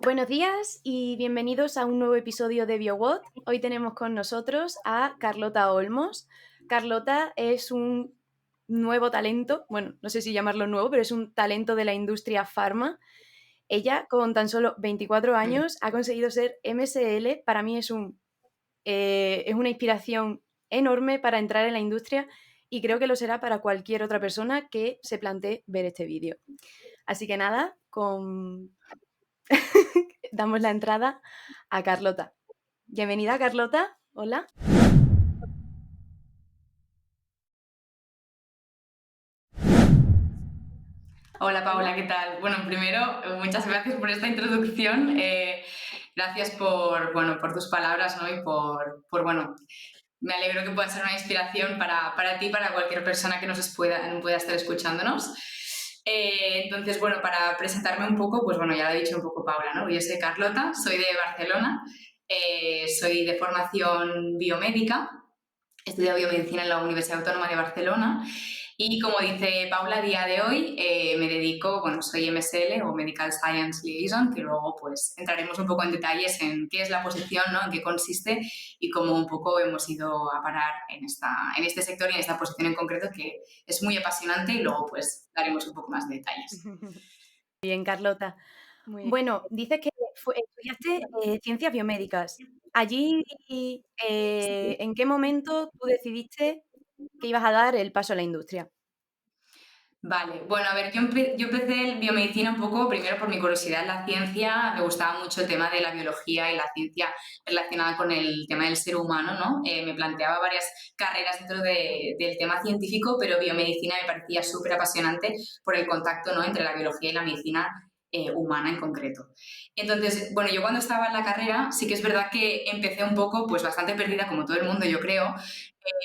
Buenos días y bienvenidos a un nuevo episodio de BioWatt. Hoy tenemos con nosotros a Carlota Olmos. Carlota es un nuevo talento, bueno, no sé si llamarlo nuevo, pero es un talento de la industria farma. Ella, con tan solo 24 años, ha conseguido ser MSL. Para mí es una inspiración enorme para entrar en la industria y creo que lo será para cualquier otra persona que se plantee ver este vídeo. Así que nada, damos la entrada a Carlota. Bienvenida, Carlota. Hola. Hola Paula, ¿qué tal? Bueno, primero, muchas gracias por esta introducción. Gracias por tus palabras, ¿no? Bueno, me alegro que pueda ser una inspiración para ti, para cualquier persona que pueda estar escuchándonos. Entonces, bueno, para presentarme un poco, pues bueno, ya lo ha dicho un poco Paula, ¿no? Yo soy Carlota, soy de Barcelona, soy de formación biomédica, estudio biomedicina en la Universidad Autónoma de Barcelona y como dice Paula, a día de hoy me dedico, bueno, soy MSL o Medical Science Liaison, que luego pues entraremos un poco en detalles en qué es la posición, ¿no? En qué consiste y cómo un poco hemos ido a parar en este sector y en esta posición en concreto que es muy apasionante y luego pues daremos un poco más de detalles. Bien, Carlota. Muy bien. Bueno, dices que estudiaste ciencias biomédicas. Allí, ¿en qué momento tú decidiste que ibas a dar el paso a la industria? Vale, bueno, a ver, yo empecé el biomedicina un poco primero por mi curiosidad en la ciencia, me gustaba mucho el tema de la biología y la ciencia relacionada con el tema del ser humano, ¿no? Me planteaba varias carreras dentro del tema científico, pero biomedicina me parecía súper apasionante por el contacto, ¿no? Entre la biología y la medicina humana en concreto. Entonces, bueno, yo cuando estaba en la carrera sí que es verdad que empecé un poco, pues bastante perdida, como todo el mundo, yo creo,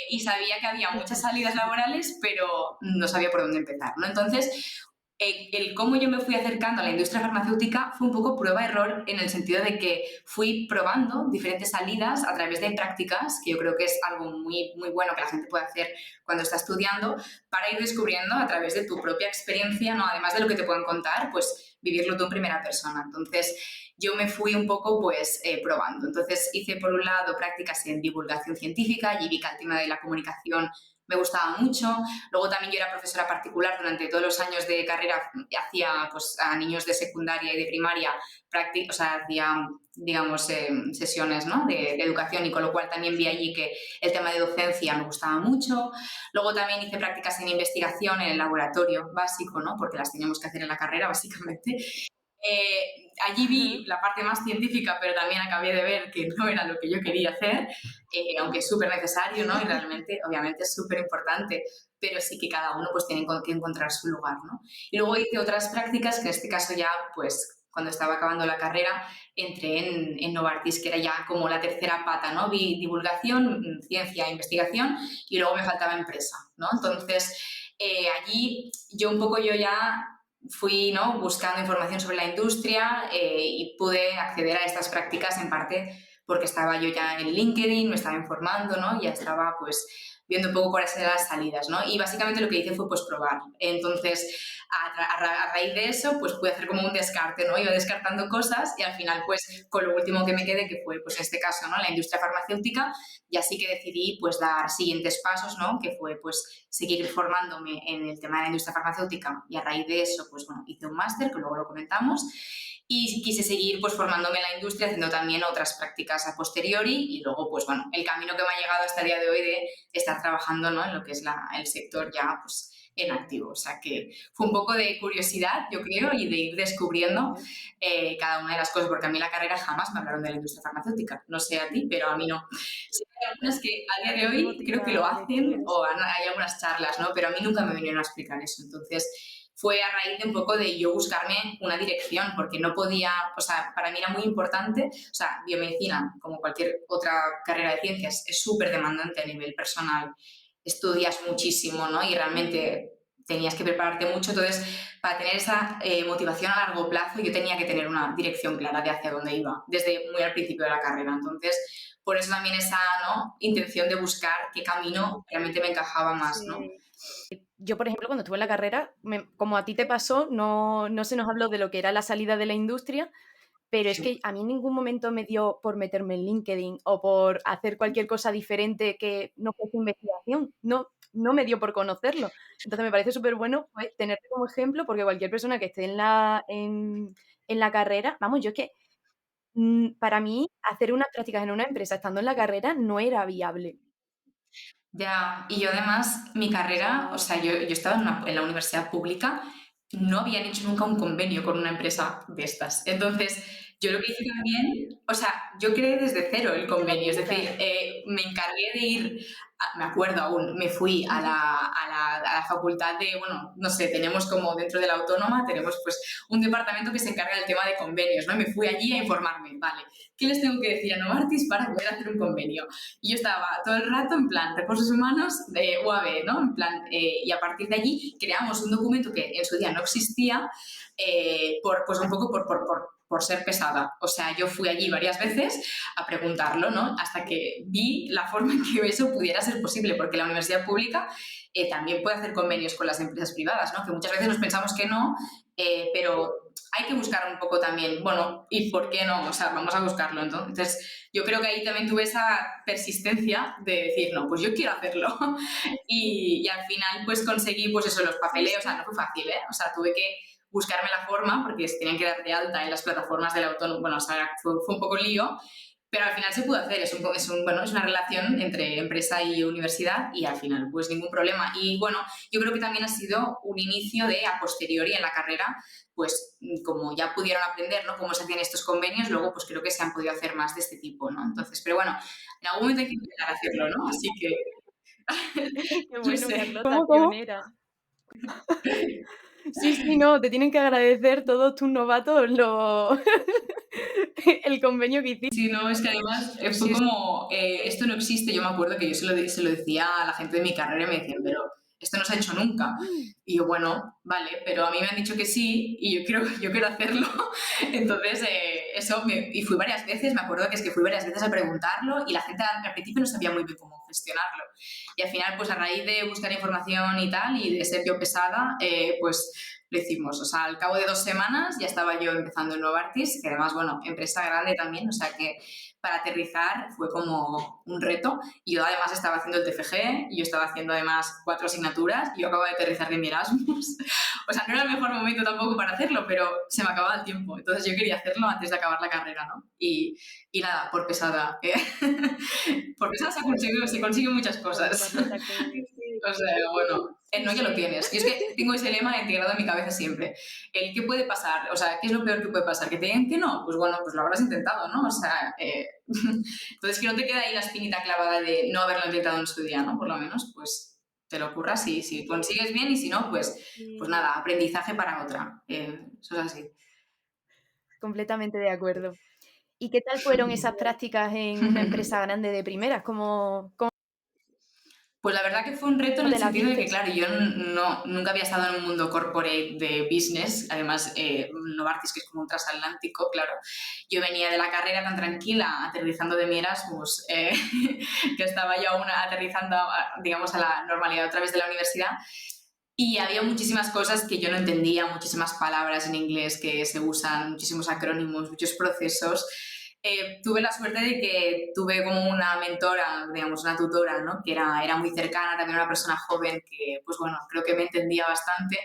y sabía que había muchas salidas laborales, pero no sabía por dónde empezar, ¿no? Entonces, el cómo yo me fui acercando a la industria farmacéutica fue un poco prueba-error en el sentido de que fui probando diferentes salidas a través de prácticas, que yo creo que es algo muy, muy bueno que la gente puede hacer cuando está estudiando, para ir descubriendo a través de tu propia experiencia, ¿no? Además de lo que te puedan contar, pues vivirlo tú en primera persona. Entonces, yo me fui un poco pues probando. Entonces hice por un lado prácticas en divulgación científica y vi que el tema de la comunicación me gustaba mucho. Luego también yo era profesora particular durante todos los años de carrera, hacía pues a niños de secundaria y de primaria, o sea, hacía digamos sesiones, ¿no? de educación y con lo cual también vi allí que el tema de docencia me gustaba mucho. Luego también hice prácticas en investigación en el laboratorio básico, ¿no? Porque las teníamos que hacer en la carrera básicamente. Allí vi la parte más científica, pero también acabé de ver que no era lo que yo quería hacer, aunque es súper necesario, ¿no? Y realmente, obviamente, es súper importante, pero sí que cada uno pues tiene que encontrar su lugar, ¿no? Y luego hice otras prácticas, que en este caso ya, pues, cuando estaba acabando la carrera, entré en Novartis, que era ya como la tercera pata, ¿no? Vi divulgación, ciencia, investigación, y luego me faltaba empresa, ¿no? Entonces, allí yo ya fui, ¿no? buscando información sobre la industria y pude acceder a estas prácticas en parte porque estaba yo ya en LinkedIn, me estaba informando, ¿no? Ya estaba pues viendo un poco cuáles eran las salidas, ¿no? Y básicamente lo que hice fue pues probar. Entonces, a raíz de eso, pues pude hacer como un descarte, ¿no? Iba descartando cosas y al final, pues, con lo último que me quedé, que fue, pues, en este caso, ¿no? La industria farmacéutica, y así que decidí, pues, dar siguientes pasos, ¿no? Que fue, pues, seguir formándome en el tema de la industria farmacéutica y a raíz de eso, pues, bueno, hice un máster, que luego lo comentamos, y quise seguir pues formándome en la industria haciendo también otras prácticas a posteriori y luego pues bueno, el camino que me ha llegado hasta el día de hoy de estar trabajando, ¿no? en lo que es el sector ya pues en activo, o sea que fue un poco de curiosidad yo creo y de ir descubriendo cada una de las cosas, porque a mí la carrera jamás me hablaron de la industria farmacéutica, no sé a ti, pero a mí no. Sí, hay algunas que a día de ¿Qué hoy creo que lo motiva hacen deciros? o hay algunas charlas, ¿no? Pero a mí nunca me vinieron a explicar eso, entonces fue a raíz de un poco de yo buscarme una dirección, porque no podía, o sea, para mí era muy importante, o sea, biomedicina, como cualquier otra carrera de ciencias, es súper demandante a nivel personal, estudias muchísimo, ¿no? Y realmente tenías que prepararte mucho, entonces, para tener esa motivación a largo plazo, yo tenía que tener una dirección clara de hacia dónde iba, desde muy al principio de la carrera, entonces, por eso también esa, ¿no? intención de buscar qué camino realmente me encajaba más, ¿no? Sí. Yo, por ejemplo, cuando estuve en la carrera, como a ti te pasó, no se nos habló de lo que era la salida de la industria, pero es que a mí en ningún momento me dio por meterme en LinkedIn o por hacer cualquier cosa diferente que no fuese investigación. No me dio por conocerlo. Entonces me parece súper bueno pues, tenerte como ejemplo, porque cualquier persona que esté en la carrera, vamos, yo es que para mí hacer unas prácticas en una empresa estando en la carrera no era viable. Ya, y yo además, mi carrera, o sea, yo estaba en la universidad pública, no habían hecho nunca un convenio con una empresa de estas. Entonces, yo lo que hice también, o sea, yo creé desde cero el convenio, es decir, me encargué de ir, me acuerdo aún, me fui a la facultad de, bueno, no sé, tenemos como dentro de la autónoma, tenemos pues un departamento que se encarga del tema de convenios, ¿no? Y me fui allí a informarme, vale, ¿qué les tengo que decir a Novartis para poder hacer un convenio? Y yo estaba todo el rato en plan recursos humanos de UAB, ¿no? En plan, y a partir de allí creamos un documento que en su día no existía, pues un poco por ser pesada. O sea, yo fui allí varias veces a preguntarlo, ¿no? Hasta que vi la forma en que eso pudiera ser posible, porque la universidad pública también puede hacer convenios con las empresas privadas, ¿no? Que muchas veces nos pensamos que no, pero hay que buscar un poco también, bueno, ¿y por qué no? O sea, vamos a buscarlo. Entonces, yo creo que ahí también tuve esa persistencia de decir, no, pues yo quiero hacerlo. Y al final, pues conseguí, pues eso, los papeleos, o sea, no fue fácil, ¿eh? O sea, tuve que buscarme la forma porque se tenían que dar de alta en las plataformas del autónomo, bueno, o sea, fue un poco lío, pero al final se pudo hacer, bueno, es una relación entre empresa y universidad y al final pues ningún problema. Y bueno, yo creo que también ha sido un inicio de a posteriori en la carrera, pues como ya pudieron aprender, ¿no? Cómo se hacían estos convenios, luego pues creo que se han podido hacer más de este tipo, ¿no? Entonces, pero bueno, en algún momento hay que intentar hacerlo, ¿no? Así que, Qué no bueno, sé. Carlota, pionera. Sí, no, te tienen que agradecer todos tus novatos el convenio que hiciste. Sí, no, es que además fue como, esto no existe, yo me acuerdo que yo se lo decía a la gente de mi carrera y me decían, pero esto no se ha hecho nunca. Y yo, bueno, vale, pero a mí me han dicho que sí y yo quiero hacerlo. Entonces, y fui varias veces, me acuerdo que es que fui varias veces a preguntarlo y la gente al principio no sabía muy bien cómo gestionarlo. Y al final, pues a raíz de buscar información y tal, y de ser yo pesada, pues lo hicimos. O sea, al cabo de 2 semanas ya estaba yo empezando en Novartis, que además, bueno, empresa grande también, o sea que para aterrizar fue como un reto. Y yo además estaba haciendo el TFG, y yo estaba haciendo además 4 asignaturas, y yo acabo de aterrizar de mi Erasmus. O sea, no era el mejor momento tampoco para hacerlo, pero se me acababa el tiempo. Entonces yo quería hacerlo antes de acabar la carrera, ¿no? Y nada, por pesada. Por pesada se consiguen muchas cosas. O sea, bueno, el no ya lo tienes. Y es que tengo ese lema integrado en mi cabeza siempre. El qué puede pasar, o sea, ¿qué es lo peor que puede pasar? ¿Que te digan que no? Pues bueno, pues lo habrás intentado, ¿no? O sea, entonces que no te queda ahí la espinita clavada de no haberlo intentado en su día, ¿no? Por lo menos, pues te lo ocurra si consigues bien y si no, pues nada, aprendizaje para otra. Eso es así. Completamente de acuerdo. ¿Y qué tal fueron esas prácticas en una empresa grande de primeras? ¿Cómo Pues la verdad que fue un reto en el te las sentido de que, vistes? claro, yo nunca había estado en un mundo corporate de business, además Novartis, que es como un transatlántico, claro. Yo venía de la carrera tan tranquila, aterrizando de mi Erasmus, que estaba yo aún aterrizando, digamos, a la normalidad a través de la universidad. Y había muchísimas cosas que yo no entendía, muchísimas palabras en inglés que se usan, muchísimos acrónimos, muchos procesos. Tuve la suerte de que tuve como una mentora, digamos, una tutora, ¿no? Que era muy cercana, también una persona joven que, pues bueno, creo que me entendía bastante.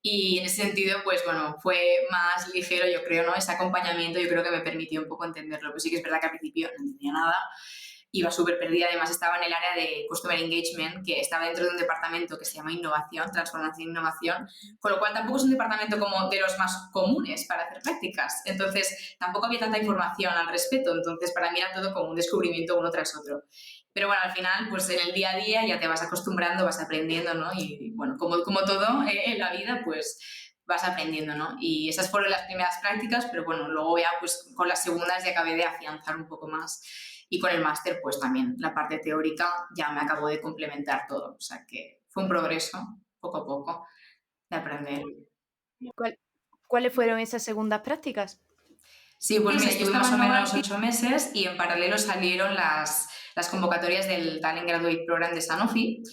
Y en ese sentido, pues bueno, fue más ligero, yo creo, ¿no? Ese acompañamiento yo creo que me permitió un poco entenderlo. Pues sí que es verdad que al principio no entendía nada, iba súper perdida. Además, estaba en el área de Customer Engagement, que estaba dentro de un departamento que se llama Innovación, Transformación e Innovación, con lo cual tampoco es un departamento como de los más comunes para hacer prácticas. Entonces, tampoco había tanta información al respecto. Entonces, para mí era todo como un descubrimiento uno tras otro. Pero bueno, al final, pues en el día a día ya te vas acostumbrando, vas aprendiendo, ¿no? Y bueno, como todo en la vida, pues vas aprendiendo, ¿no? Y esas fueron las primeras prácticas, pero bueno, luego ya pues con las segundas ya acabé de afianzar un poco más y con el máster pues también la parte teórica ya me acabó de complementar todo, o sea que fue un progreso poco a poco de aprender. ¿Cuáles fueron esas segundas prácticas? Sí, pues mira, yo estuve más o menos Novartis. 8 meses y en paralelo salieron las convocatorias del Talent Graduate Program de Sanofi.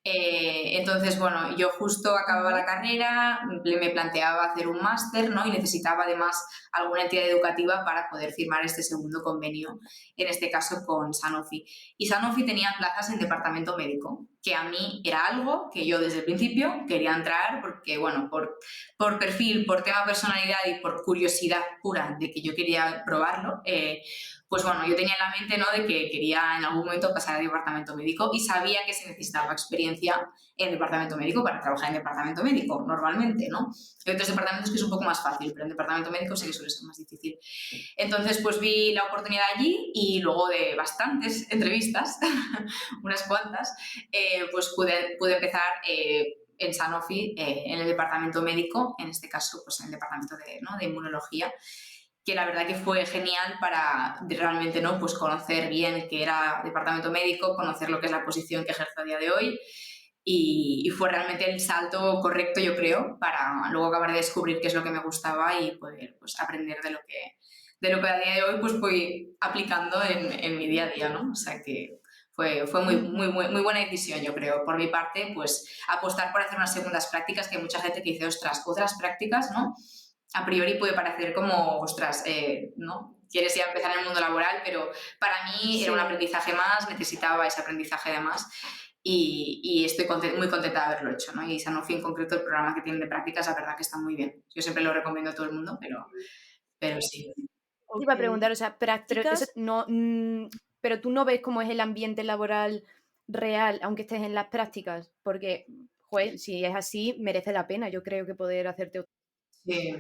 Entonces, bueno, yo justo acababa la carrera, me planteaba hacer un máster, ¿no? Y necesitaba además alguna entidad educativa para poder firmar este segundo convenio, en este caso con Sanofi. Y Sanofi tenía plazas en departamento médico, que a mí era algo que yo desde el principio quería entrar porque, bueno, por perfil, por tema personalidad y por curiosidad pura de que yo quería probarlo, pues bueno, yo tenía en la mente, ¿no?, de que quería en algún momento pasar al departamento médico y sabía que se necesitaba experiencia en departamento médico para trabajar en departamento médico, normalmente, ¿no? Hay otros departamentos que es un poco más fácil, pero en departamento médico sí que suele ser más difícil. Entonces, pues vi la oportunidad allí y luego de bastantes entrevistas, unas cuantas, pues pude empezar en Sanofi, en el departamento médico, en este caso, pues en el departamento de, ¿no?, de inmunología, que la verdad que fue genial para realmente, ¿no?, pues conocer bien qué era departamento médico, conocer lo que es la posición que ejerzo a día de hoy y fue realmente el salto correcto, yo creo, para luego acabar de descubrir qué es lo que me gustaba y poder, pues, aprender de lo que a día de hoy pues voy aplicando en mi día a día, ¿no? O sea que fue muy buena decisión, yo creo. Por mi parte, pues apostar por hacer unas segundas prácticas, que hay mucha gente que dice, ostras, otras prácticas, ¿no? A priori puede parecer como, ostras, ¿no? Quieres ya empezar en el mundo laboral, pero para mí era un aprendizaje más, necesitaba ese aprendizaje de más y estoy muy contenta de haberlo hecho, ¿no? Y Sanofi en concreto, el programa que tienen de prácticas, la verdad que está muy bien. Yo siempre lo recomiendo a todo el mundo, pero sí. Te iba a preguntar, o sea, Pero eso prácticas, no, pero tú no ves cómo es el ambiente laboral real, aunque estés en las prácticas, porque, joder, si es así, merece la pena, yo creo que poder hacerte Sí.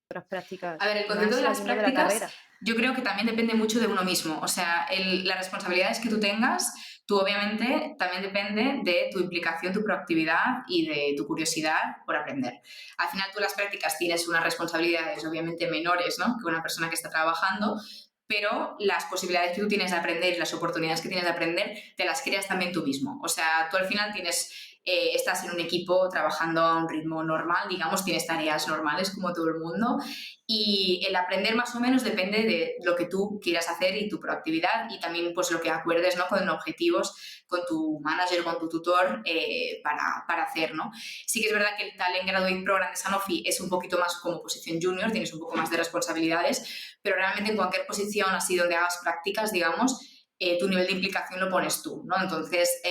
otras prácticas A ver, el concepto más de las saliendo de la prácticas carrera. yo creo que también depende mucho de uno mismo. O sea, las responsabilidades que tú tengas, tú obviamente también depende de tu implicación, tu proactividad y de tu curiosidad por aprender. Al final tú en las prácticas tienes unas responsabilidades obviamente menores, ¿no?, que una persona que está trabajando, pero las posibilidades que tú tienes de aprender y las oportunidades que tienes de aprender te las creas también tú mismo. O sea, tú al final estás en un equipo trabajando a un ritmo normal, digamos, tienes tareas normales como todo el mundo y el aprender más o menos depende de lo que tú quieras hacer y tu proactividad y también pues lo que acuerdes, ¿no?, con objetivos con tu manager, con tu tutor para hacer, ¿no? Sí que es verdad que el Talent Graduate Program de Sanofi es un poquito más como posición junior, tienes un poco más de responsabilidades, pero realmente en cualquier posición así donde hagas prácticas, digamos, tu nivel de implicación lo pones tú, ¿no? Entonces,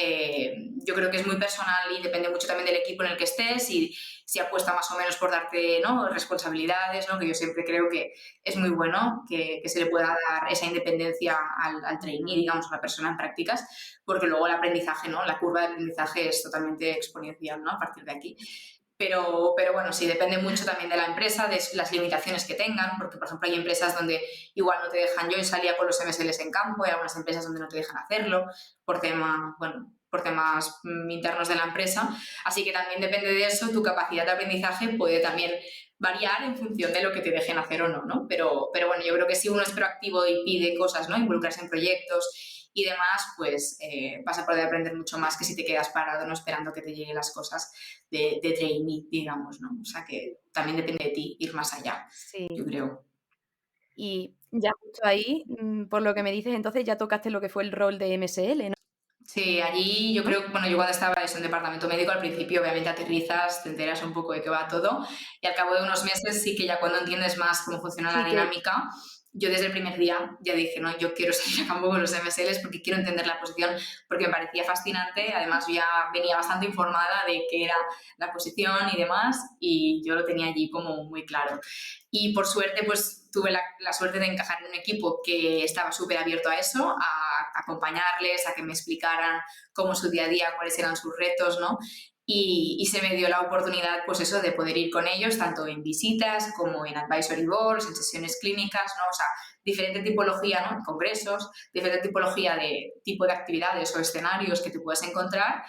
yo creo que es muy personal y depende mucho también del equipo en el que estés y si apuesta más o menos por darte, ¿no?, responsabilidades, ¿no?, que yo siempre creo que es muy bueno que se le pueda dar esa independencia al trainee, digamos, a la persona en prácticas, porque luego el aprendizaje, ¿no?, la curva de aprendizaje es totalmente exponencial, ¿no?, a partir de aquí. Pero bueno, sí, depende mucho también de la empresa, de las limitaciones que tengan, porque, por ejemplo, hay empresas donde igual no te dejan, yo salía con los MSLs en campo, hay algunas empresas donde no te dejan hacerlo por temas internos de la empresa, así que también depende de eso, tu capacidad de aprendizaje puede también variar en función de lo que te dejen hacer o no, ¿no? Pero bueno, yo creo que si uno es proactivo y pide cosas, ¿no?, involucrarse en proyectos y demás, pues vas a poder aprender mucho más que si te quedas parado, no esperando que te lleguen las cosas de trainee, digamos, ¿no? O sea que también depende de ti ir más allá, Sí. yo creo. Y ya justo ahí, por lo que me dices, entonces ya tocaste lo que fue el rol de MSL, ¿no? Sí, allí yo creo, bueno, yo cuando estaba en un departamento médico al principio obviamente aterrizas, te enteras un poco de qué va todo y al cabo de unos meses sí que ya cuando entiendes más cómo funciona la Sí, que dinámica, yo desde el primer día ya dije, no, yo quiero salir a campo con los MSLs porque quiero entender la posición, porque me parecía fascinante, además yo ya venía bastante informada de qué era la posición y demás y yo lo tenía allí como muy claro. Y por suerte, pues tuve la suerte de encajar en un equipo que estaba súper abierto a eso, a acompañarles, a que me explicaran cómo su día a día, cuáles eran sus retos, ¿no? Y se me dio la oportunidad, pues eso, de poder ir con ellos, tanto en visitas como en advisory boards, en sesiones clínicas, ¿no? O sea, diferente tipología, ¿no?, en congresos, diferente tipología de tipo de actividades o escenarios que te puedes encontrar.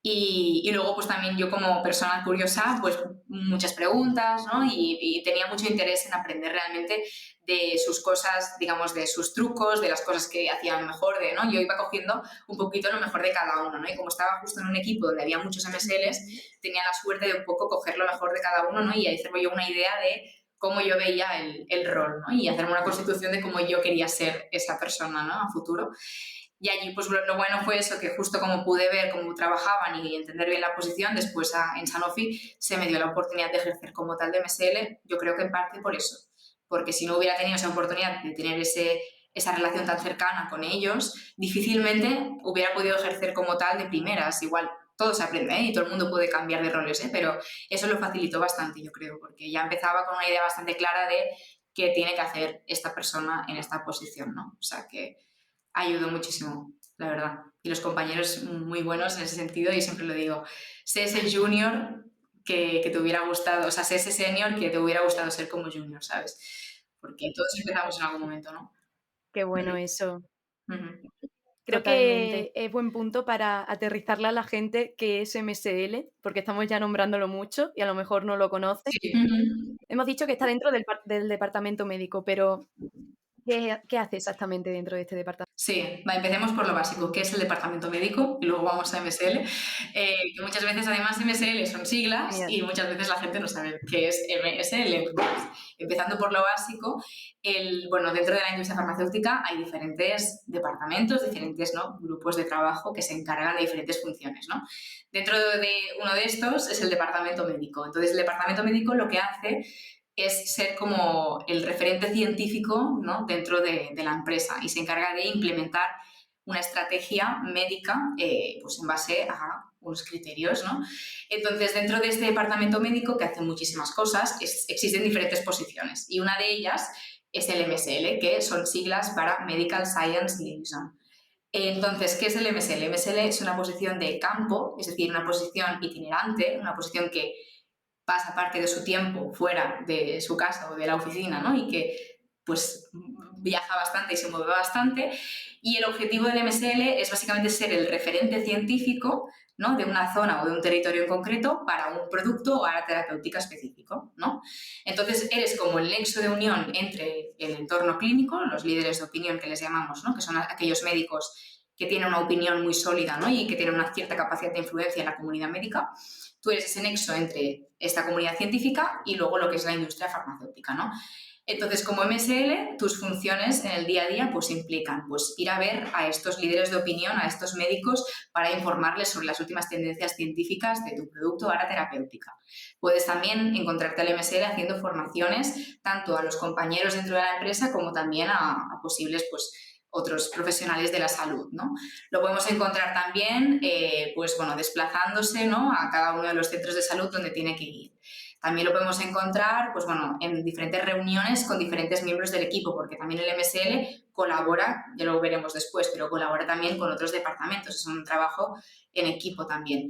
Y luego, pues también yo como persona curiosa, pues muchas preguntas, ¿no? Y tenía mucho interés en aprender realmente de sus cosas, digamos, de sus trucos, de las cosas que hacían mejor, ¿no? Yo iba cogiendo un poquito lo mejor de cada uno, ¿no? Y como estaba justo en un equipo donde había muchos MSLs, tenía la suerte de un poco coger lo mejor de cada uno, ¿no? Y hacerme yo una idea de cómo yo veía el rol, ¿no? Y hacerme una constitución de cómo yo quería ser esa persona, ¿no?, a futuro. Y allí, pues lo bueno fue eso, que justo como pude ver cómo trabajaban y entender bien la posición, después en Sanofi se me dio la oportunidad de ejercer como tal de MSL, yo creo que en parte por eso, porque si no hubiera tenido esa oportunidad de tener esa relación tan cercana con ellos, difícilmente hubiera podido ejercer como tal de primeras. Igual todo se aprende, ¿eh? Y todo el mundo puede cambiar de roles, ¿eh? Pero eso lo facilitó bastante, yo creo, porque ya empezaba con una idea bastante clara de qué tiene que hacer esta persona en esta posición, ¿no? O sea que ayudó muchísimo, la verdad. Y los compañeros muy buenos en ese sentido, y siempre lo digo, sé ese junior que te hubiera gustado, o sea, sé ese senior que te hubiera gustado ser como junior, ¿sabes? Porque todos empezamos en algún momento, ¿no? Qué bueno eso. Ujú. Creo Totalmente. que es buen punto para aterrizarle a la gente que es MSL, porque estamos ya nombrándolo mucho y a lo mejor no lo conoce. Sí. Ujú. Hemos dicho que está dentro del departamento médico, pero ¿qué hace exactamente dentro de este departamento? Sí, empecemos por lo básico, que es el departamento médico, y luego vamos a MSL, que muchas veces además MSL son siglas Genial. y muchas veces la gente no sabe qué es MSL. Entonces, empezando por lo básico, bueno, dentro de la industria farmacéutica hay diferentes departamentos, diferentes, ¿no?, grupos de trabajo que se encargan de diferentes funciones, ¿no? Dentro de uno de estos es el departamento médico. Entonces, el departamento médico lo que hace es ser como el referente científico, ¿no?, dentro de la empresa, y se encarga de implementar una estrategia médica pues en base a unos criterios, ¿no? Entonces, dentro de este departamento médico, que hace muchísimas cosas, existen diferentes posiciones, y una de ellas es el MSL, que son siglas para Medical Science Liaison. Entonces, ¿qué es el MSL? El MSL es una posición de campo, es decir, una posición itinerante, una posición que pasa parte de su tiempo fuera de su casa o de la oficina, ¿no? Y que pues viaja bastante y se mueve bastante. Y el objetivo del MSL es básicamente ser el referente científico, ¿no?, de una zona o de un territorio en concreto para un producto o área terapéutica específico, ¿no? Entonces, eres como el nexo de unión entre el entorno clínico, los líderes de opinión que les llamamos, ¿no?, que son aquellos médicos que tienen una opinión muy sólida, ¿no?, y que tienen una cierta capacidad de influencia en la comunidad médica. Tú eres ese nexo entre esta comunidad científica y luego lo que es la industria farmacéutica, ¿no? Entonces, como MSL, tus funciones en el día a día pues implican pues ir a ver a estos líderes de opinión, a estos médicos, para informarles sobre las últimas tendencias científicas de tu producto o área terapéutica. Puedes también encontrarte al MSL haciendo formaciones tanto a los compañeros dentro de la empresa como también a posibles pues otros profesionales de la salud, ¿no? Lo podemos encontrar también, pues bueno, desplazándose, ¿no?, a cada uno de los centros de salud donde tiene que ir. También lo podemos encontrar, pues bueno, en diferentes reuniones con diferentes miembros del equipo, porque también el MSL colabora, ya lo veremos después, pero colabora también con otros departamentos, es un trabajo en equipo también.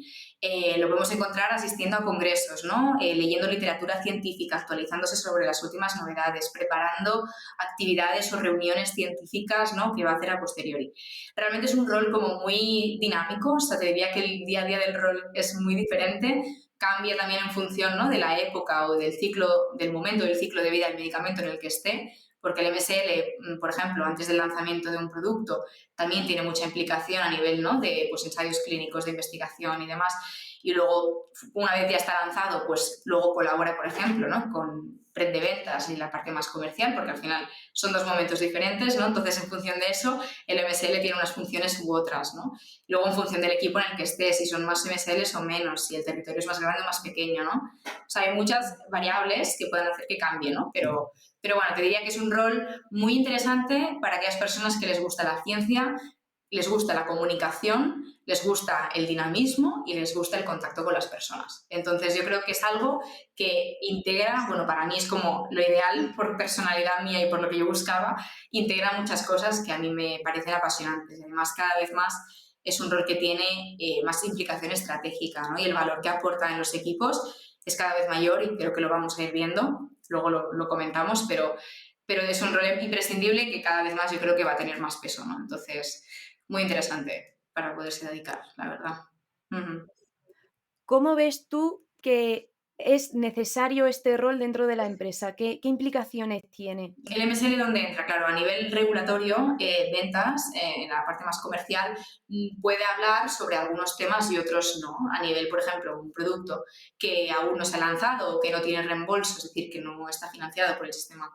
Lo podemos encontrar asistiendo a congresos, ¿no?, leyendo literatura científica, actualizándose sobre las últimas novedades, preparando actividades o reuniones científicas, ¿no?, que va a hacer a posteriori. Realmente es un rol como muy dinámico, o sea, te diría que el día a día del rol es muy diferente, cambia también en función, ¿no?, de la época o del ciclo, del momento del ciclo de vida del medicamento en el que esté, porque el MSL, por ejemplo, antes del lanzamiento de un producto, también tiene mucha implicación a nivel, ¿no?, de pues, ensayos clínicos, de investigación y demás, y luego, una vez ya está lanzado, pues luego colabora, por ejemplo, ¿no?, con red de ventas y la parte más comercial, porque al final son dos momentos diferentes, ¿no? Entonces, en función de eso, el MSL tiene unas funciones u otras, ¿no? Luego, en función del equipo en el que estés, si son más MSLs o menos, si el territorio es más grande o más pequeño, ¿no? O sea, hay muchas variables que pueden hacer que cambie, ¿no? Pero bueno, te diría que es un rol muy interesante para aquellas personas que les gusta la ciencia, les gusta la comunicación, les gusta el dinamismo y les gusta el contacto con las personas. Entonces, yo creo que es algo que integra, bueno, para mí es como lo ideal por personalidad mía y por lo que yo buscaba, integra muchas cosas que a mí me parecen apasionantes. Además, cada vez más es un rol que tiene más implicación estratégica, ¿no? Y el valor que aporta en los equipos es cada vez mayor, y creo que lo vamos a ir viendo, luego lo comentamos, pero es un rol imprescindible que cada vez más yo creo que va a tener más peso, ¿no? Entonces, muy interesante para poderse dedicar, la verdad. Uh-huh. ¿Cómo ves tú que es necesario este rol dentro de la empresa? ¿Qué implicaciones tiene? El MSL, ¿dónde entra? Claro, a nivel regulatorio, ventas, en la parte más comercial, puede hablar sobre algunos temas y otros no. A nivel, por ejemplo, un producto que aún no se ha lanzado o que no tiene reembolso, es decir, que no está financiado por el sistema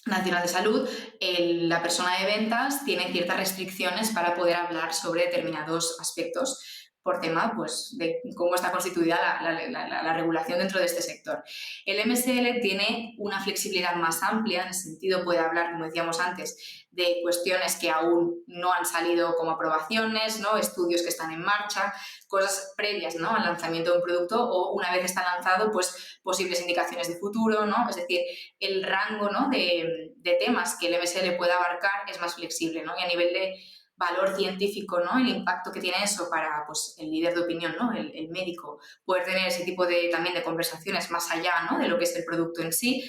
Nacional de Salud, la persona de ventas tiene ciertas restricciones para poder hablar sobre determinados aspectos por tema pues, de cómo está constituida la regulación dentro de este sector. El MSL tiene una flexibilidad más amplia, en ese sentido puede hablar, como decíamos antes, de cuestiones que aún no han salido como aprobaciones, ¿no? Estudios que están en marcha, cosas previas, ¿no?, al lanzamiento de un producto, o una vez está lanzado, pues posibles indicaciones de futuro, ¿no? Es decir, el rango, ¿no?, de temas que el MSL puede abarcar es más flexible, ¿no? Y a nivel de valor científico, ¿no?, el impacto que tiene eso para, pues, el líder de opinión, ¿no?, el médico, poder tener ese tipo de, también de conversaciones más allá, ¿no?, de lo que es el producto en sí,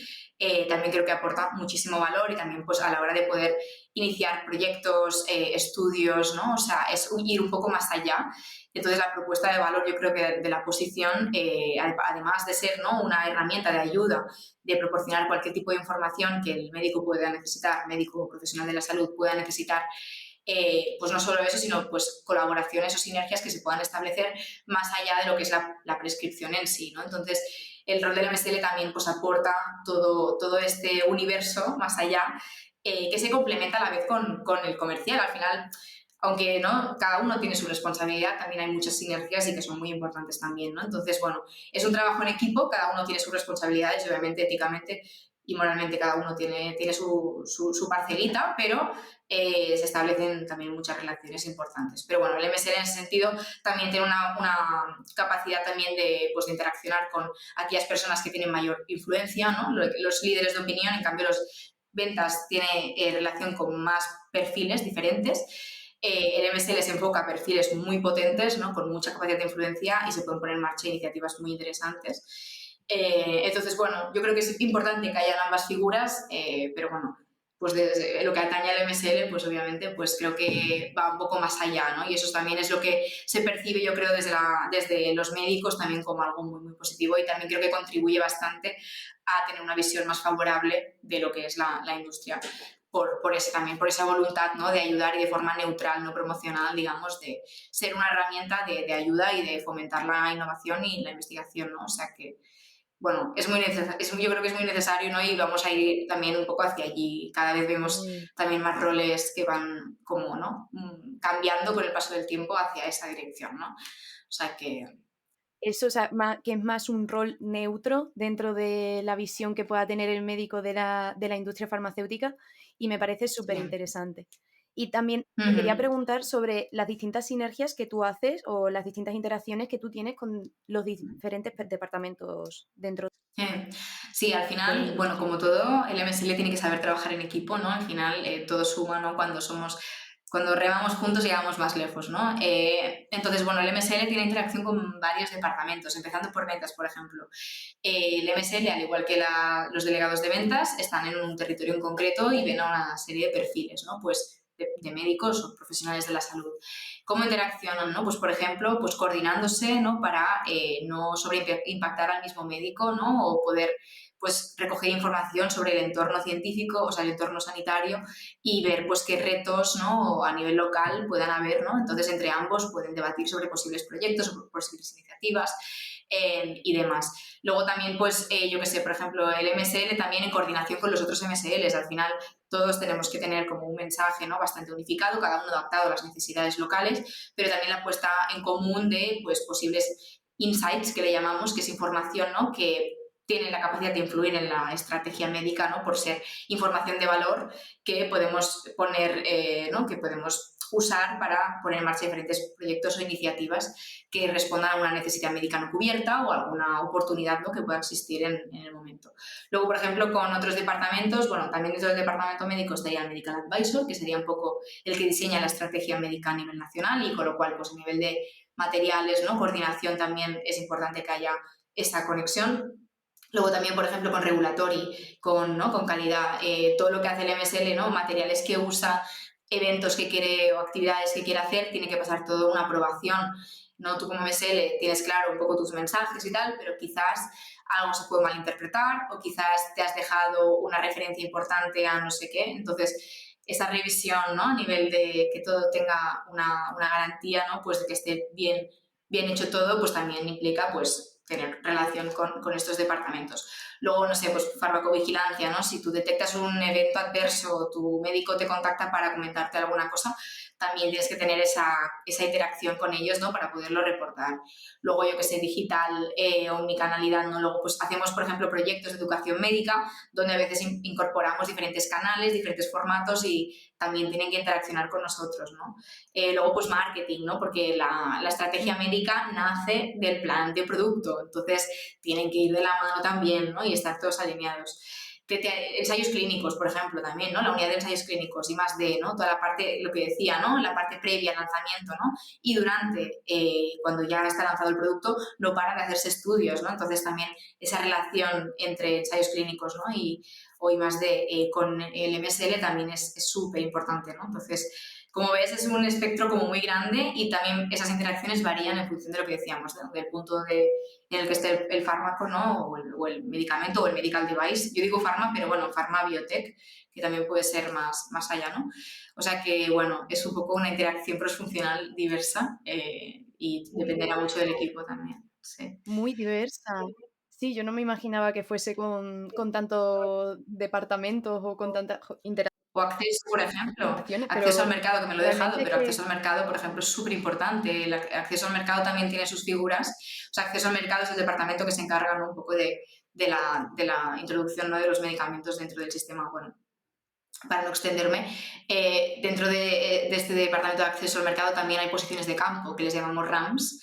también creo que aporta muchísimo valor, y también pues a la hora de poder iniciar proyectos, estudios, ¿no? O sea, es ir un poco más allá. Entonces, la propuesta de valor, yo creo que de la posición, además de ser, ¿no?, una herramienta de ayuda, de proporcionar cualquier tipo de información que el médico pueda necesitar, médico o profesional de la salud pueda necesitar, pues no solo eso, sino pues colaboraciones o sinergias que se puedan establecer más allá de lo que es la prescripción en sí, ¿no? Entonces, el rol del MSL también pues aporta todo este universo más allá, que se complementa a la vez con el comercial. Al final, aunque ¿no?, cada uno tiene su responsabilidad, también hay muchas sinergias y que son muy importantes también, ¿no? Entonces, bueno, es un trabajo en equipo, cada uno tiene sus responsabilidades y obviamente éticamente y moralmente cada uno tiene su parcelita, pero se establecen también muchas relaciones importantes. Pero bueno, el MSL en ese sentido también tiene una capacidad también de, pues, de interaccionar con aquellas personas que tienen mayor influencia, ¿no? Los líderes de opinión, en cambio los ventas tiene relación con más perfiles diferentes. El MSL se enfoca a perfiles muy potentes, ¿no?, con mucha capacidad de influencia, y se pueden poner en marcha iniciativas muy interesantes. Entonces, bueno, yo creo que es importante que hayan ambas figuras, pero bueno, pues desde lo que atañe al MSL, pues obviamente, pues creo que va un poco más allá, ¿no? Y eso también es lo que se percibe, yo creo, desde los médicos también como algo muy, muy positivo, y también creo que contribuye bastante a tener una visión más favorable de lo que es la industria. También por esa voluntad, ¿no?, de ayudar y de forma neutral, no promocional, digamos, de ser una herramienta de ayuda y de fomentar la innovación y la investigación, ¿no? O sea que, bueno, yo creo que es muy necesario, ¿no? Y vamos a ir también un poco hacia allí. Cada vez vemos Mm. también más roles que van como, ¿no?, cambiando con el paso del tiempo hacia esa dirección, ¿no? O sea que... Eso, o sea, que es más un rol neutro dentro de la visión que pueda tener el médico de la industria farmacéutica, y me parece súper Sí. interesante. Y también te quería Ujú. preguntar sobre las distintas sinergias que tú haces o las distintas interacciones que tú tienes con los diferentes departamentos dentro Eh, Sí, al de la final, bueno, industria. como todo, el MSL tiene que saber trabajar en equipo, ¿no? Al final, todo suma, ¿no? Cuando remamos juntos llegamos más lejos, ¿no? Entonces, bueno, el MSL tiene interacción con varios departamentos, empezando por ventas, por ejemplo. El MSL, al igual que los delegados de ventas, están en un territorio en concreto y ven a una serie de perfiles, ¿no? Pues de médicos o profesionales de la salud. ¿Cómo interaccionan? ¿No? Pues, por ejemplo, pues coordinándose, ¿no?, para no sobreimpactar al mismo médico, ¿no?, o poder pues recoger información sobre el entorno científico, o sea, el entorno sanitario, y ver pues qué retos, ¿no?, a nivel local puedan haber, ¿no? Entonces, entre ambos pueden debatir sobre posibles proyectos o posibles iniciativas, y demás. Luego también, pues, yo que sé, por ejemplo, el MSL también en coordinación con los otros MSLs. Al final, todos tenemos que tener como un mensaje, ¿no?, bastante unificado, cada uno adaptado a las necesidades locales, pero también la puesta en común de pues, posibles insights, que le llamamos, que es información, ¿no?, que tiene la capacidad de influir en la estrategia médica, ¿no?, por ser información de valor que podemos poner, ¿no?, que podemos usar para poner en marcha diferentes proyectos o iniciativas que respondan a una necesidad médica no cubierta o alguna oportunidad, ¿no?, que pueda existir en el momento. Luego, por ejemplo, con otros departamentos, bueno, también dentro del departamento médico estaría el Medical Advisor, que sería un poco el que diseña la estrategia médica a nivel nacional, y con lo cual, pues a nivel de materiales, ¿no?, coordinación, también es importante que haya esa conexión. Luego también, por ejemplo, con regulatory, ¿no?, con calidad, todo lo que hace el MSL, ¿no?, materiales que usa, eventos que quiere o actividades que quiere hacer, tiene que pasar todo una aprobación, ¿no? Tú como MSL tienes claro un poco tus mensajes y tal, pero quizás algo se puede malinterpretar, o quizás te has dejado una referencia importante a no sé qué. Entonces, esa revisión, ¿no?, a nivel de que todo tenga una garantía, ¿no?, pues de que esté bien hecho todo, pues también implica pues tener relación con estos departamentos. Luego, no sé, pues farmacovigilancia, ¿no? Si tú detectas un evento adverso o tu médico te contacta para comentarte alguna cosa, también tienes que tener esa interacción con ellos, ¿no? Para poderlo reportar. Luego, yo que sé, digital, omnicanalidad, ¿no? Luego, pues hacemos, por ejemplo, proyectos de educación médica, donde a veces incorporamos diferentes canales, diferentes formatos y también tienen que interaccionar con nosotros, ¿no? Luego, pues marketing, ¿no? Porque la estrategia médica nace del plan de producto, entonces tienen que ir de la mano también, ¿no? Y estar todos alineados. Ensayos clínicos, por ejemplo, también, ¿no? La unidad de ensayos clínicos y más de, ¿no? Toda la parte, lo que decía, ¿no? La parte previa al lanzamiento, ¿no? Y durante, cuando ya está lanzado el producto, no para de hacerse estudios, ¿no? Entonces también esa relación entre ensayos clínicos, ¿no? O I más D con el MSL también es súper importante, ¿no? Entonces, como ves, es un espectro como muy grande y también esas interacciones varían en función de lo que decíamos, ¿no? Del punto en el que esté el fármaco, ¿no? O el medicamento o el medical device. Yo digo farma, pero bueno, farma biotech, que también puede ser más allá, ¿no? O sea que, bueno, es un poco una interacción crossfuncional diversa y dependerá mucho del equipo también, sí. Muy diversa. Sí, yo no me imaginaba que fuese con tantos departamentos o con tantas O acceso, por ejemplo, interacciones, acceso al pero mercado, que me lo he dejado, realmente es pero que acceso al mercado, por ejemplo, es súper importante. El acceso al mercado también tiene sus figuras. O sea, acceso al mercado es el departamento que se encarga, ¿no? Un poco de la introducción, ¿no? De los medicamentos dentro del sistema, bueno, para no extenderme, dentro de este departamento de acceso al mercado también hay posiciones de campo que les llamamos RAMs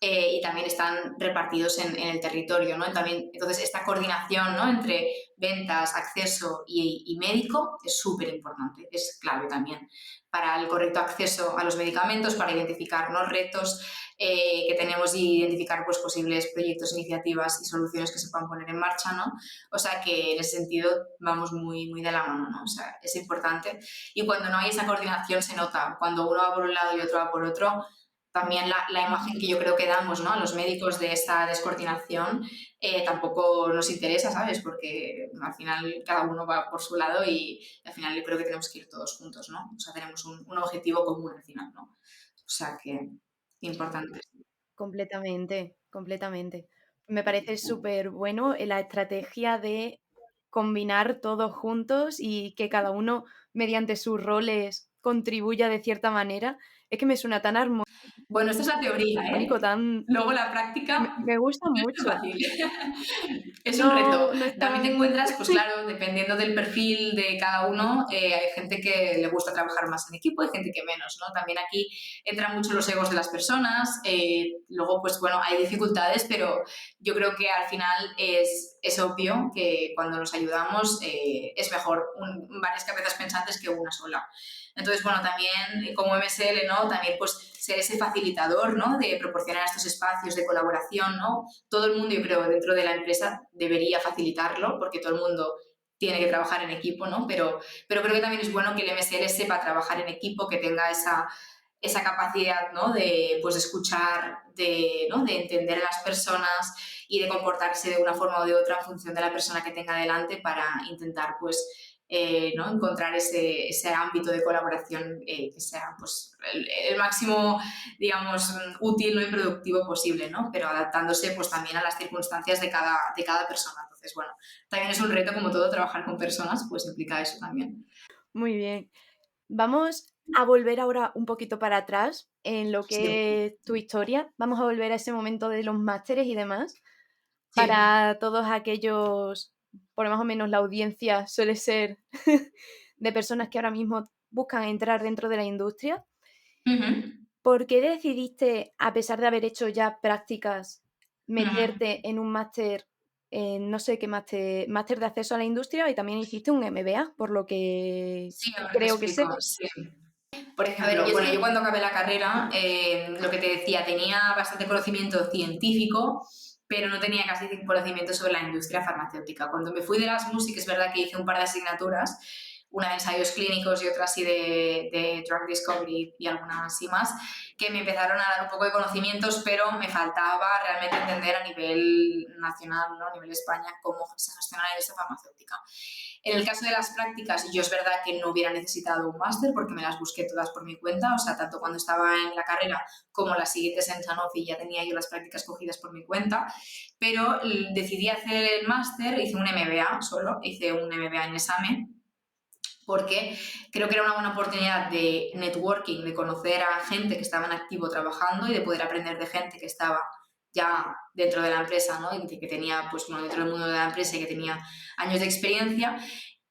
y también están repartidos en el territorio, ¿no? También, entonces, esta coordinación, ¿no? Entre ventas, acceso y médico es súper importante, es clave también para el correcto acceso a los medicamentos, para identificar, ¿no? Retos que tenemos y identificar pues, posibles proyectos, iniciativas y soluciones que se puedan poner en marcha, ¿no? O sea que en ese sentido vamos muy, muy de la mano, ¿no? O sea, es importante. Y cuando no hay esa coordinación se nota. Cuando uno va por un lado y otro va por otro, también la imagen que yo creo que damos, ¿no? A los médicos de esta descoordinación tampoco nos interesa, ¿sabes? Porque al final cada uno va por su lado y al final yo creo que tenemos que ir todos juntos, ¿no? O sea, tenemos un objetivo común al final, ¿no? O sea que importante. completamente, completamente. Me parece súper bueno la estrategia de combinar todos juntos y que cada uno, mediante sus roles, contribuya de cierta manera. Es que me suena tan Bueno, esta es la teoría, armónico, ¿eh? tan... Luego la práctica Me gusta no es tan mucho. fácil. Es un reto. No, no es También te tan... encuentras, pues claro, dependiendo del perfil de cada uno, hay gente que le gusta trabajar más en equipo y gente que menos, ¿no? También aquí entran mucho los egos de las personas. Luego, pues bueno, hay dificultades, pero yo creo que al final es obvio que cuando nos ayudamos es mejor varias cabezas pensantes que una sola. Entonces, bueno, también como MSL, ¿no? También pues ser ese facilitador, ¿no? De proporcionar estos espacios de colaboración, ¿no? Todo el mundo, yo creo, dentro de la empresa debería facilitarlo porque todo el mundo tiene que trabajar en equipo, ¿no? Pero creo que también es bueno que el MSL sepa trabajar en equipo, que tenga esa capacidad, ¿no? De pues, escuchar, ¿no? De entender a las personas y de comportarse de una forma o de otra en función de la persona que tenga delante para intentar, pues, ¿no? Encontrar ese ámbito de colaboración que sea pues, el máximo, digamos, útil, ¿no? Y productivo posible, ¿no? Pero adaptándose pues, también a las circunstancias de cada persona. Entonces, bueno, también es un reto, como todo, trabajar con personas, pues implica eso también. Muy bien. Vamos a volver ahora un poquito para atrás en lo Sí, que es tu historia. Vamos a volver a ese momento de los másteres y demás. sí. Para todos aquellos, por más o menos la audiencia suele ser de personas que ahora mismo buscan entrar dentro de la industria. Uh-huh. ¿Por qué decidiste, a pesar de haber hecho ya prácticas, Uh-huh. meterte en un máster, no sé qué máster de acceso a la industria y también hiciste un MBA, por lo que Sí, ahora te creo que sé? explico. Sí. Por ejemplo, yo cuando acabé la carrera, lo que te decía, tenía bastante conocimiento científico, pero no tenía casi conocimiento sobre la industria farmacéutica. Cuando me fui de Erasmus, sí que es verdad que hice un par de asignaturas, una de ensayos clínicos y otra así de drug discovery y algunas así más, que me empezaron a dar un poco de conocimientos, pero me faltaba realmente entender a nivel nacional, ¿no? A nivel España, cómo se gestiona la industria farmacéutica. En el caso de las prácticas, yo es verdad que no hubiera necesitado un máster porque me las busqué todas por mi cuenta, o sea, tanto cuando estaba en la carrera como las siguientes en Sanofi ya tenía yo las prácticas cogidas por mi cuenta, pero decidí hacer el máster, hice un MBA solo, hice un MBA en examen, porque creo que era una buena oportunidad de networking, de conocer a gente que estaba en activo trabajando y de poder aprender de gente que estaba ya dentro de la empresa, ¿no? Y que tenía, pues, bueno, dentro del mundo de la empresa y que tenía años de experiencia.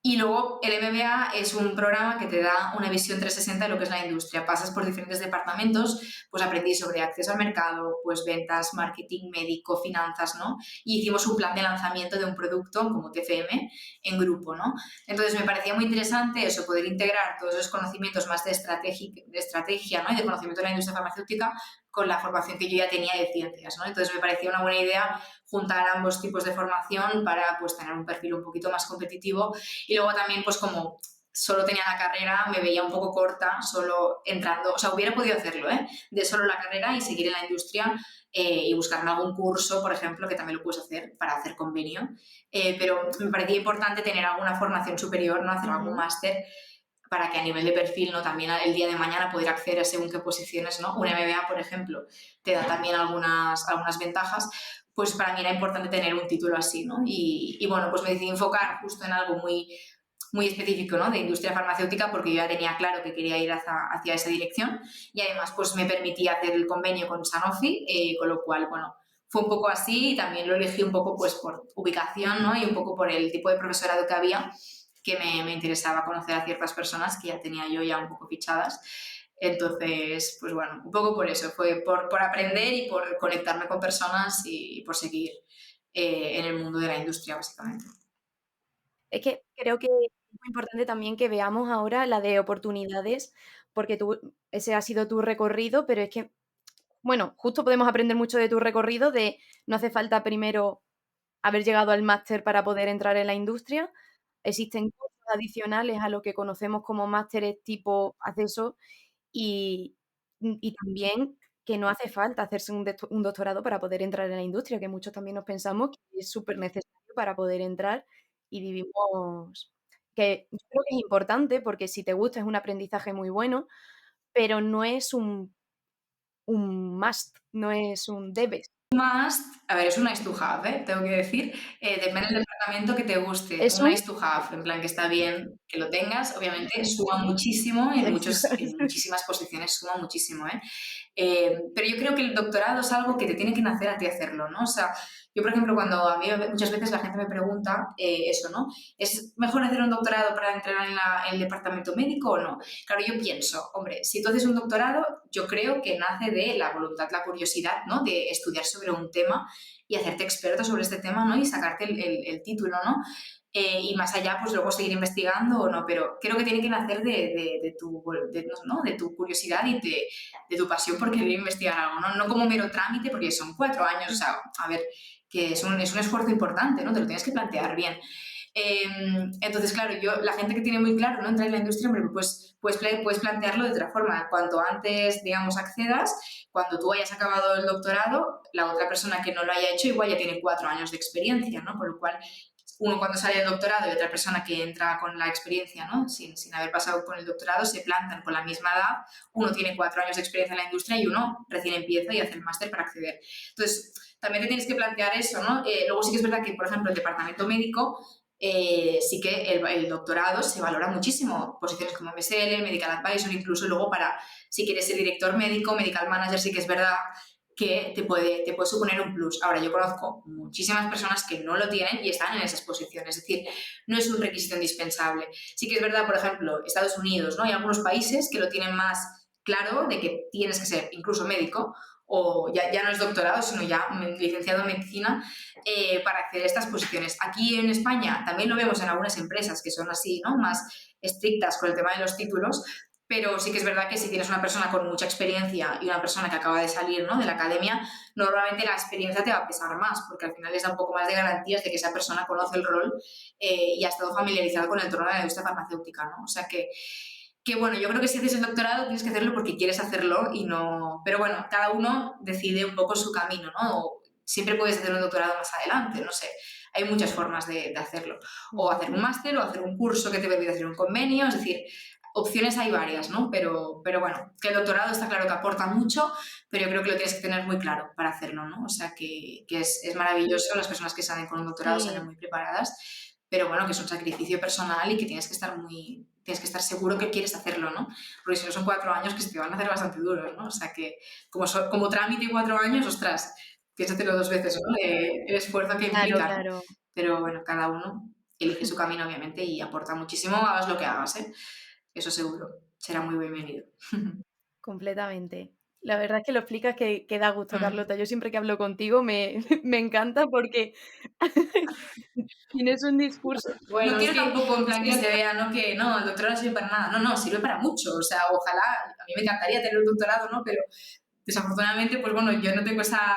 Y luego el MBA es un programa que te da una visión 360 de lo que es la industria. Pasas por diferentes departamentos, pues aprendí sobre acceso al mercado, pues ventas, marketing, médico, finanzas, ¿no? Y hicimos un plan de lanzamiento de un producto como TFM en grupo, ¿no? Entonces me parecía muy interesante eso, poder integrar todos esos conocimientos más de estrategia, ¿no? Y de conocimiento de la industria farmacéutica con la formación que yo ya tenía de ciencias, ¿no? Entonces me parecía una buena idea juntar ambos tipos de formación para pues tener un perfil un poquito más competitivo y luego también pues como solo tenía la carrera, me veía un poco corta solo entrando, o sea, hubiera podido hacerlo, ¿eh? De solo la carrera y seguir en la industria y buscarme algún curso, por ejemplo, que también lo puedes hacer para hacer convenio, pero me parecía importante tener alguna formación superior, ¿no? Hacer algún máster para que a nivel de perfil, ¿no? También el día de mañana poder acceder a según qué posiciones, ¿no? Un MBA, por ejemplo, te da también algunas ventajas, pues para mí era importante tener un título así, ¿no? Y bueno, pues me decidí enfocar justo en algo muy específico, ¿no? De industria farmacéutica porque yo ya tenía claro que quería ir hacia esa dirección y además pues me permitía hacer el convenio con Sanofi, con lo cual, bueno, fue un poco así y también lo elegí un poco pues por ubicación, ¿no? Y un poco por el tipo de profesorado que había, que me interesaba conocer a ciertas personas que ya tenía yo ya un poco fichadas. Entonces, pues bueno, un poco por eso, fue por aprender y por conectarme con personas y por seguir en el mundo de la industria, básicamente. Es que creo que es muy importante también que veamos ahora la de oportunidades, porque ese ha sido tu recorrido, pero es que, bueno, justo podemos aprender mucho de tu recorrido, de no hace falta primero haber llegado al máster para poder entrar en la industria. Existen cursos adicionales a lo que conocemos como másteres tipo acceso y también que no hace falta hacerse un doctorado para poder entrar en la industria, que muchos también nos pensamos que es súper necesario para poder entrar y vivimos que yo creo que es importante porque si te gusta es un aprendizaje muy bueno, pero no es un must, no es un debes. Más, a ver, es un nice to have, ¿eh? Tengo que decir. Depende del departamento que te guste. Es Un un nice to have, en plan que está bien que lo tengas. Obviamente suma muchísimo, en muchísimas posiciones suma muchísimo, ¿eh? Pero yo creo que el doctorado es algo que te tiene que nacer a ti hacerlo, ¿no? O sea, yo, por ejemplo, cuando a mí muchas veces la gente me pregunta eso, ¿no? ¿Es mejor hacer un doctorado para entrar en el departamento médico o no? Claro, yo pienso, hombre, si tú haces un doctorado, yo creo que nace de la voluntad, la curiosidad, ¿no? De estudiar sobre un tema y hacerte experto sobre este tema, ¿no? Y sacarte el título, ¿no? Y más allá, pues luego seguir investigando o no, pero creo que tiene que nacer de tu curiosidad y de tu pasión por querer investigar algo, ¿no? No como mero trámite, porque son 4 años, o sea, a ver, que es un esfuerzo importante, ¿no? Te lo tienes que plantear bien. Entonces, claro, la gente que tiene muy claro, ¿no? Entrar en la industria, hombre, pues puedes plantearlo de otra forma. Cuanto antes, digamos, accedas, cuando tú hayas acabado el doctorado, la otra persona que no lo haya hecho igual ya tiene 4 años de experiencia, ¿no? Por lo cual, uno cuando sale del doctorado y otra persona que entra con la experiencia, ¿no? Sin haber pasado por el doctorado, se plantan con la misma edad. Uno tiene 4 años de experiencia en la industria y uno recién empieza y hace el máster para acceder. Entonces, también te tienes que plantear eso, ¿no? Luego sí que es verdad que, por ejemplo, el departamento médico sí que el doctorado se valora muchísimo. Posiciones como MSL, Medical Advisor, incluso luego para, si quieres ser director médico, Medical Manager, sí que es verdad que te puede suponer un plus. Ahora, yo conozco muchísimas personas que no lo tienen y están en esas posiciones, es decir, no es un requisito indispensable. Sí que es verdad, por ejemplo, Estados Unidos, ¿no? Hay algunos países que lo tienen más claro de que tienes que ser incluso médico o ya no es doctorado, sino ya licenciado en medicina para acceder a estas posiciones. Aquí en España también lo vemos en algunas empresas que son así, ¿no? Más estrictas con el tema de los títulos, pero sí que es verdad que si tienes una persona con mucha experiencia y una persona que acaba de salir, ¿no?, de la academia, normalmente la experiencia te va a pesar más, porque al final les da un poco más de garantías de que esa persona conoce el rol y ha estado familiarizado con el entorno de la industria farmacéutica, ¿no? O sea que bueno, yo creo que si haces el doctorado tienes que hacerlo porque quieres hacerlo y no... Pero bueno, cada uno decide un poco su camino, ¿no? O siempre puedes hacer un doctorado más adelante, no sé. Hay muchas formas de hacerlo. O hacer un máster o hacer un curso que te permita hacer un convenio, es decir, opciones hay varias, ¿no? Pero bueno, que el doctorado está claro que aporta mucho, pero yo creo que lo tienes que tener muy claro para hacerlo, ¿no? O sea que es maravilloso, las personas que salen con un doctorado salen Sí, muy preparadas, pero bueno, que es un sacrificio personal y que tienes que estar seguro que quieres hacerlo, ¿no? Porque si no son 4 años que se te van a hacer bastante duros, ¿no? O sea que como trámite 4 años, ostras, piénsatelo 2 veces, ¿no? El esfuerzo que claro, implica, ¿no? claro, Pero bueno, cada uno elige su camino, obviamente, y aporta muchísimo, hagas lo que hagas, ¿eh? Eso seguro, será muy bienvenido. completamente. La verdad es que lo explicas que da gusto, Mm. Carlota. Yo siempre que hablo contigo me me encanta porque tienes un discurso No bueno, es quiero que tampoco en es plan que que no se vea, ¿no? Que no, el doctorado no sirve para nada. No, no, sirve para mucho. O sea, ojalá, a mí me encantaría tener un doctorado, ¿no? Pero desafortunadamente, pues bueno, yo no tengo esa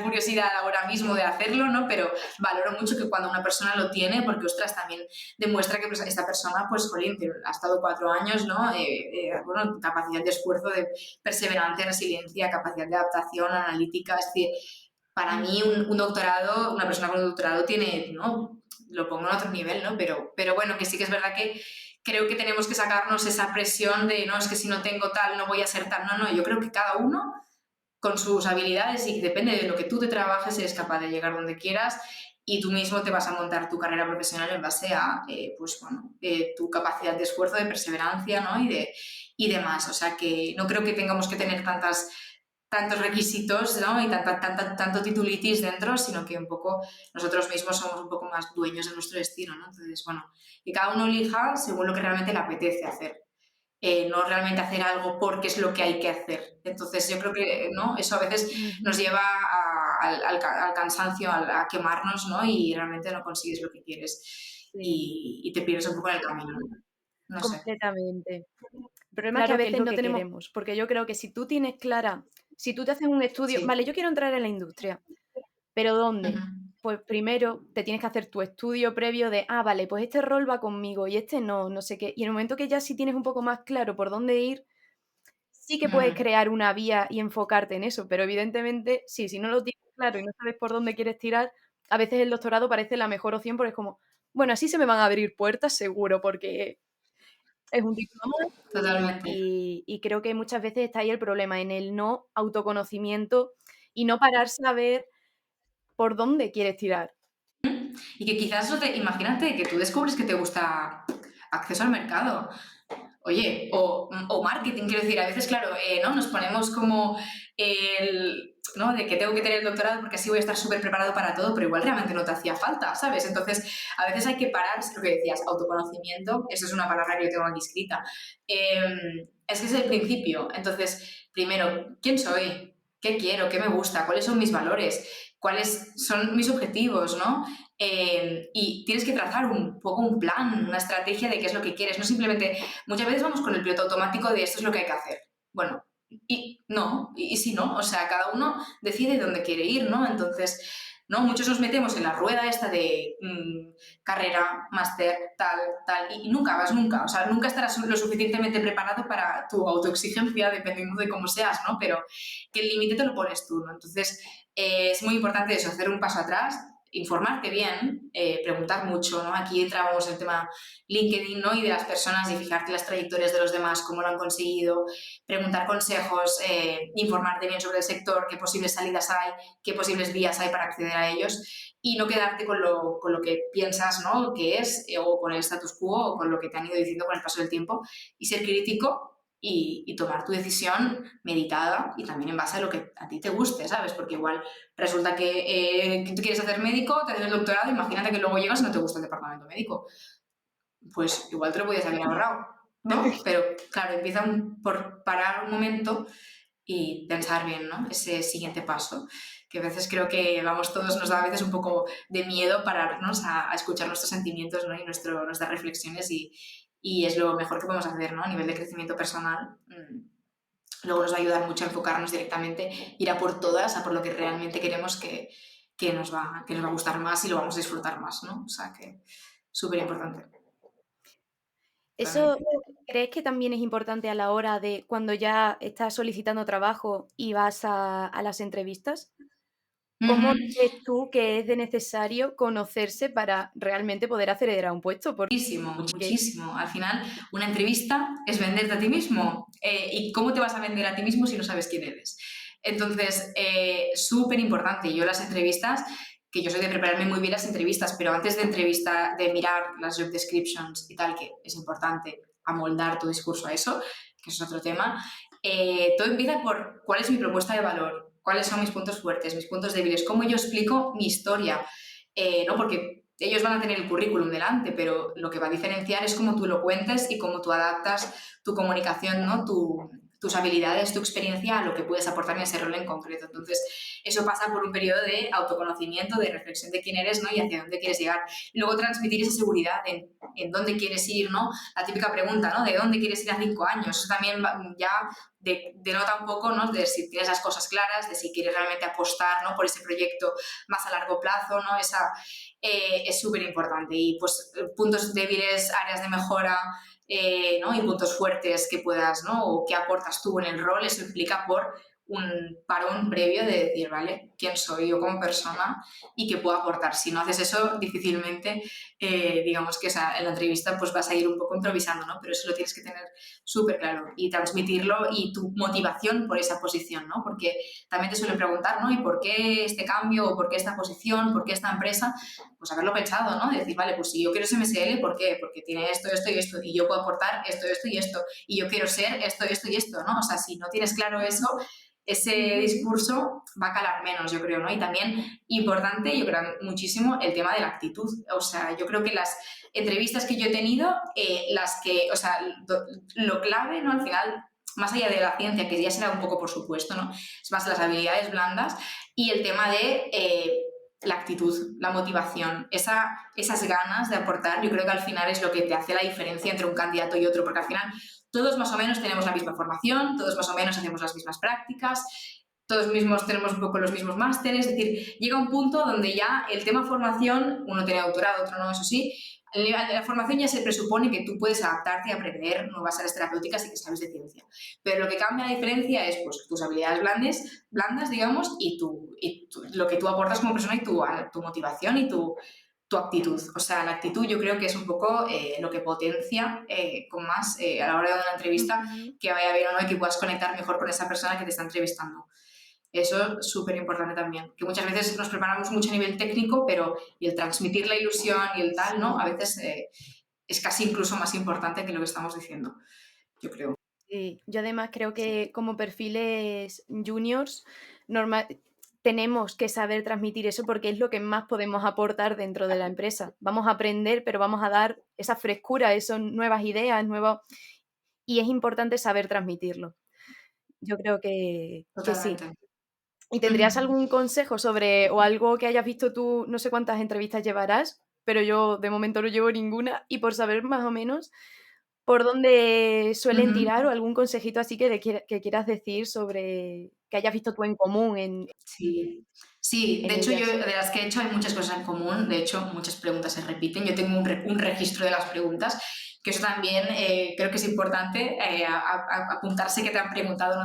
curiosidad ahora mismo de hacerlo, ¿no? Pero valoro mucho que cuando una persona lo tiene, porque, ostras, también demuestra que pues, esta persona, pues, jolín, ha estado 4 años, ¿no? Bueno, capacidad de esfuerzo, de perseverancia, resiliencia, capacidad de adaptación, analítica, es decir, para mí un doctorado, una persona con un doctorado tiene, ¿no? Lo pongo en otro nivel, ¿no? Pero bueno, que sí que es verdad que creo que tenemos que sacarnos esa presión de, no, es que si no tengo tal, no voy a ser tal. No, no, yo creo que cada uno con sus habilidades y depende de lo que tú te trabajes, eres capaz de llegar donde quieras y tú mismo te vas a montar tu carrera profesional en base a, pues bueno, tu capacidad de esfuerzo, de perseverancia, ¿no? Y demás. O sea que no creo que tengamos que tener tantos requisitos, ¿no? Y tanto titulitis dentro, sino que un poco nosotros mismos somos un poco más dueños de nuestro destino, ¿no? Entonces, bueno, que cada uno elija según lo que realmente le apetece hacer. No realmente hacer algo porque es lo que hay que hacer. Entonces yo creo que, ¿no?, eso a veces nos ujú, lleva al cansancio, a quemarnos, ¿no? Y realmente no consigues lo que quieres sí, y te pierdes un poco en el camino, ¿no? No sé. completamente. El problema es que a Claro que es veces lo no que tenemos queremos. porque yo creo que si tú tienes clara si tú te haces un estudio Sí. vale, yo quiero entrar en la industria, ¿pero Ujú. dónde? Pues primero te tienes que hacer tu estudio previo de, ah, vale, pues este rol va conmigo y este no, no sé qué. Y en el momento que ya sí tienes un poco más claro por dónde ir, sí que puedes Mm. crear una vía y enfocarte en eso, pero evidentemente, sí, si no lo tienes claro y no sabes por dónde quieres tirar, a veces el doctorado parece la mejor opción porque es como, bueno, así se me van a abrir puertas seguro, porque es un título más Totalmente. y creo que muchas veces está ahí el problema, en el no autoconocimiento y no pararse a ver por dónde quieres tirar. Y que quizás imagínate que tú descubres que te gusta acceso al mercado. Oye, o marketing, quiero decir, a veces, claro, ¿no? Nos ponemos como ¿no? De que tengo que tener el doctorado porque así voy a estar súper preparado para todo, pero igual realmente no te hacía falta, ¿sabes? Entonces, a veces hay que parar, es lo que decías, autoconocimiento, eso es una palabra que yo tengo aquí escrita. Es que es el principio. Entonces, primero, ¿quién soy? ¿Qué quiero? ¿Qué me gusta? ¿Cuáles son mis valores? ¿Cuáles son mis objetivos? ¿No? Y tienes que trazar un poco un plan, una estrategia de qué es lo que quieres, no simplemente, muchas veces vamos con el piloto automático de esto es lo que hay que hacer. Bueno, y no, y si no, o sea, cada uno decide dónde quiere ir, ¿no? Entonces, ¿no? Muchos nos metemos en la rueda esta de carrera, máster, tal, tal, y nunca vas, nunca, o sea, nunca estarás lo suficientemente preparado para tu autoexigencia, dependiendo de cómo seas, ¿no? Pero que el límite te lo pones tú, ¿no? Entonces, es muy importante eso, hacer un paso atrás, informarte bien, preguntar mucho, ¿no? Aquí entramos en el tema LinkedIn, ¿no? Y de las personas y fijarte las trayectorias de los demás, cómo lo han conseguido, preguntar consejos, informarte bien sobre el sector, qué posibles salidas hay, qué posibles vías hay para acceder a ellos y no quedarte con lo que piensas, ¿no? Que es, o con el status quo o con lo que te han ido diciendo con el paso del tiempo y ser crítico y tomar tu decisión meditada y también en base a lo que a ti te guste, ¿sabes? Porque igual resulta que tú quieres hacer médico, te haces el doctorado, imagínate que luego llegas y no te gusta el departamento médico. Pues igual te lo podías haber ahorrado, ¿no? Pero claro, empieza por parar un momento y pensar bien, ¿no? Ese siguiente paso, que a veces creo que vamos todos, nos da a veces un poco de miedo pararnos a escuchar nuestros sentimientos, ¿no? Y nuestras reflexiones y es lo mejor que podemos hacer, ¿no? A nivel de crecimiento personal. Luego nos va a ayudar mucho a enfocarnos directamente, ir a por todas, a por lo que realmente queremos que nos va a gustar más y lo vamos a disfrutar más, ¿no? O sea que súper importante. ¿Eso crees que también es importante a la hora de cuando ya estás solicitando trabajo y vas a las entrevistas? ¿Cómo Ujú. crees tú que es de necesario conocerse para realmente poder acceder a un puesto? Muchísimo, Porque muchísimo. Al final, una entrevista es venderte a ti mismo. ¿Y cómo te vas a vender a ti mismo si no sabes quién eres? Entonces, súper importante. Yo las entrevistas, que yo soy de prepararme muy bien las entrevistas, pero antes de entrevista, de mirar las job descriptions y tal, que es importante amoldar tu discurso a eso, que eso es otro tema, todo empieza por cuál es mi propuesta de valor, cuáles son mis puntos fuertes, mis puntos débiles, cómo yo explico mi historia. ¿No? Porque ellos van a tener el currículum delante, pero lo que va a diferenciar es cómo tú lo cuentes y cómo tú adaptas tu comunicación, ¿no? Tus habilidades, tu experiencia a lo que puedes aportar en ese rol en concreto. Entonces, eso pasa por un periodo de autoconocimiento, de reflexión de quién eres, ¿no? Y hacia dónde quieres llegar. Y luego transmitir esa seguridad en dónde quieres ir, ¿no? La típica pregunta, ¿no? ¿De dónde quieres ir a 5 años? Eso también ya denota un poco, ¿no? De si tienes las cosas claras, de si quieres realmente apostar, ¿no? Por ese proyecto más a largo plazo, ¿no? Es súper importante. Y pues puntos débiles, áreas de mejora, ¿no? Y puntos fuertes que puedas, ¿no? O que aportas tú en el rol, eso implica por un parón previo de decir, ¿vale? ¿Quién soy yo como persona y qué puedo aportar? Si no haces eso, difícilmente, digamos que en la entrevista pues vas a ir un poco improvisando, ¿no? Pero eso lo tienes que tener súper claro y transmitirlo y tu motivación por esa posición, ¿no? Porque también te suelen preguntar, ¿no? ¿Y por qué este cambio o por qué esta posición, por qué esta empresa? Pues haberlo pensado, ¿no? Decir, vale, pues si yo quiero ser MSL, ¿por qué? Porque tiene esto, esto y esto, y yo puedo aportar esto, esto y esto, y yo quiero ser esto, esto y esto, ¿no? O sea, si no tienes claro eso, ese discurso va a calar menos, yo creo, ¿no? Y también importante, yo creo muchísimo, el tema de la actitud. O sea, yo creo que las entrevistas que yo he tenido, lo clave, ¿no? Al final, más allá de la ciencia, que ya será un poco por supuesto, ¿no? Es más las habilidades blandas y el tema de la actitud, la motivación, esas ganas de aportar, yo creo que al final es lo que te hace la diferencia entre un candidato y otro, porque al final todos más o menos tenemos la misma formación, todos más o menos hacemos las mismas prácticas, todos mismos tenemos un poco los mismos másteres, es decir, llega un punto donde ya el tema formación, uno tiene doctorado, otro no, eso sí, la formación ya se presupone que tú puedes adaptarte y aprender nuevas áreas terapéuticas y que sabes de ciencia. Pero lo que cambia la diferencia es pues, tus habilidades blandas digamos, lo que tú aportas como persona y tu motivación y tu actitud. O sea, la actitud yo creo que es un poco lo que potencia con más a la hora de una entrevista ujú. que vaya bien o no y que puedas conectar mejor con esa persona que te está entrevistando. Eso es súper importante también, que muchas veces nos preparamos mucho a nivel técnico, pero y el transmitir la ilusión y el tal, ¿no? Sí, A veces es casi incluso más importante que lo que estamos diciendo, yo creo. sí. Yo además creo Sí, que como perfiles juniors norma tenemos que saber transmitir eso porque es lo que más podemos aportar dentro de la empresa. Vamos a aprender, pero vamos a dar esa frescura, esas nuevas ideas, nuevos y es importante saber transmitirlo. Yo creo que sí. totalmente. ¿Y tendrías Ujú. algún consejo sobre o algo que hayas visto tú? No sé cuántas entrevistas llevarás, pero yo de momento no llevo ninguna, y por saber más o menos por dónde suelen Ujú. tirar o algún consejito así que quieras decir sobre que hayas visto tú en común Sí, sí, en de hecho yo ellas. de las que he hecho hay muchas cosas en común, de hecho muchas preguntas se repiten, yo tengo un registro de las preguntas, que eso también creo que es importante apuntarse que te han preguntado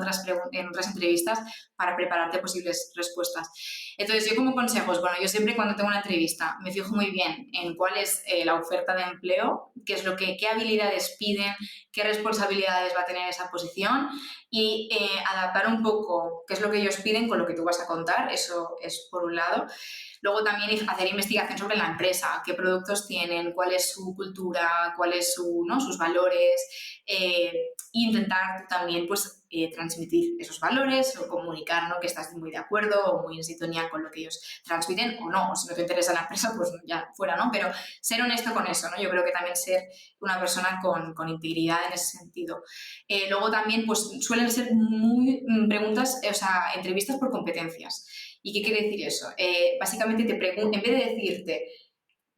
en otras entrevistas para prepararte a posibles respuestas. Entonces yo como consejos, bueno, yo siempre cuando tengo una entrevista me fijo muy bien en cuál es la oferta de empleo, qué habilidades piden, qué responsabilidades va a tener esa posición y adaptar un poco qué es lo que ellos piden con lo que tú vas a contar, eso es por un lado. Luego también hacer investigación sobre la empresa, qué productos tienen, cuál es su cultura, cuáles ¿no? sus valores, e intentar tú también pues, transmitir esos valores o comunicar ¿no? que estás muy de acuerdo o muy en sintonía con lo que ellos transmiten o no, o si no te interesa la empresa, pues ya fuera, ¿no? Pero ser honesto con eso, ¿no? Yo creo que también ser una persona con integridad en ese sentido. Luego también pues, suelen ser muy preguntas, o sea, entrevistas por competencias. ¿Y qué quiere decir eso? Básicamente te preguntan, en vez de decirte